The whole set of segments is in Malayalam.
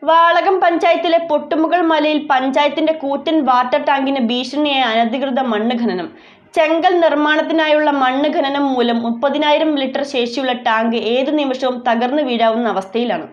വാളകം പഞ്ചായത്തിലെ പൊട്ടുമുകൾ മലയിൽ പഞ്ചായത്തിന്റെ കൂറ്റൻ വാട്ടർ ടാങ്കിന് ഭീഷണിയായ അനധികൃത മണ്ണ് ഖനനം. ചെങ്കൽ നിർമ്മാണത്തിനായുള്ള മണ്ണ് ഖനനം മൂലം 30,000 ലിറ്റർ ശേഷിയുള്ള ടാങ്ക് ഏതു നിമിഷവും തകർന്നു വീഴാവുന്ന അവസ്ഥയിലാണ്.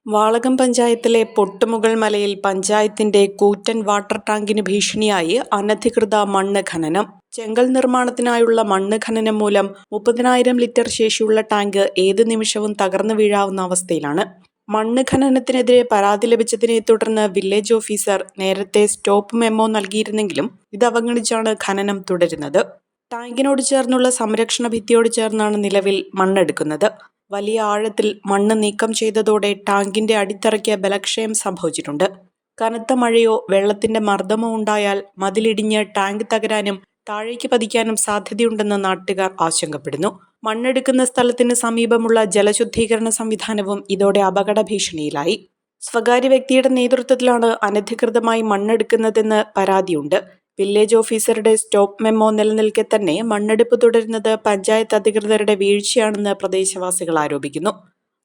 വാളകം പഞ്ചായത്തിലെ പൊട്ടുമുകൾ മലയിൽ പഞ്ചായത്തിന്റെ കൂറ്റൻ വാട്ടർ ടാങ്കിന് ഭീഷണിയായി അനധികൃത മണ്ണ് ഖനനം. ചെങ്കൽ നിർമ്മാണത്തിനായുള്ള മണ്ണ് ഖനനം മൂലം 30,000 ലിറ്റർ ശേഷിയുള്ള ടാങ്ക് ഏതു നിമിഷവും തകർന്നു വീഴാവുന്ന അവസ്ഥയിലാണ്. മണ്ണ് ഖനനത്തിനെതിരെ പരാതി ലഭിച്ചതിനെ തുടർന്ന് വില്ലേജ് ഓഫീസർ നേരത്തെ സ്റ്റോപ്പ് മെമ്മോ നൽകിയിരുന്നെങ്കിലും ഇത് അവഗണിച്ചാണ് ഖനനം തുടരുന്നത്. ടാങ്കിനോട് ചേർന്നുള്ള സംരക്ഷണ ഭിത്തിയോട് ചേർന്നാണ് നിലവിൽ മണ്ണെടുക്കുന്നത്. വലിയ ആഴത്തിൽ മണ്ണ് നീക്കം ചെയ്തതോടെ ടാങ്കിന്റെ അടിത്തറയ്ക്ക് ബലക്ഷയം സംഭവിച്ചിട്ടുണ്ട്. കനത്ത മഴയോ വെള്ളത്തിന്റെ മർദ്ദമോ ഉണ്ടായാൽ മതിലിടിഞ്ഞ് ടാങ്ക് തകരാനും താഴേക്ക് പതിക്കാനും സാധ്യതയുണ്ടെന്ന് നാട്ടുകാർ ആശങ്കപ്പെടുന്നു. മണ്ണെടുക്കുന്ന സ്ഥലത്തിന് സമീപമുള്ള ജലശുദ്ധീകരണ സംവിധാനവും ഇതോടെ അപകട ഭീഷണിയിലായി. സ്വകാര്യ വ്യക്തിയുടെ നേതൃത്വത്തിലാണ് അനധികൃതമായി മണ്ണെടുക്കുന്നതെന്ന് പരാതിയുണ്ട്. വില്ലേജ് ഓഫീസറുടെ സ്റ്റോപ്പ് മെമ്മോ നിലനിൽക്കെ തന്നെ മണ്ണെടുപ്പ് തുടരുന്നത് പഞ്ചായത്ത് അധികൃതരുടെ വീഴ്ചയാണെന്ന് പ്രദേശവാസികൾ ആരോപിക്കുന്നു.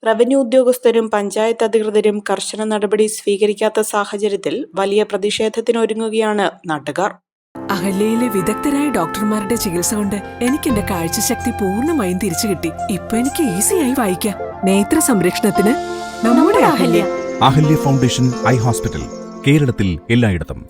റവന്യൂ ഉദ്യോഗസ്ഥരും പഞ്ചായത്ത് അധികൃതരും കർശന നടപടി സ്വീകരിക്കാത്ത സാഹചര്യത്തിൽ വലിയ പ്രതിഷേധത്തിനൊരുങ്ങുകയാണ് നാട്ടുകാർ. അഹല്യയിലെ വിദഗ്ധരായ ഡോക്ടർമാരുടെ ചികിത്സ കൊണ്ട് എനിക്ക് എന്റെ കാഴ്ചശക്തി പൂർണ്ണമായും തിരിച്ചു കിട്ടി. ഇപ്പൊ എനിക്ക് ഈസിയായി വായിക്കാം. നേത്ര സംരക്ഷണത്തിന് നമ്മുടെ Ahalya. Ahalya foundation eye hospital, കേരളത്തിൽ എല്ലായിടത്തും.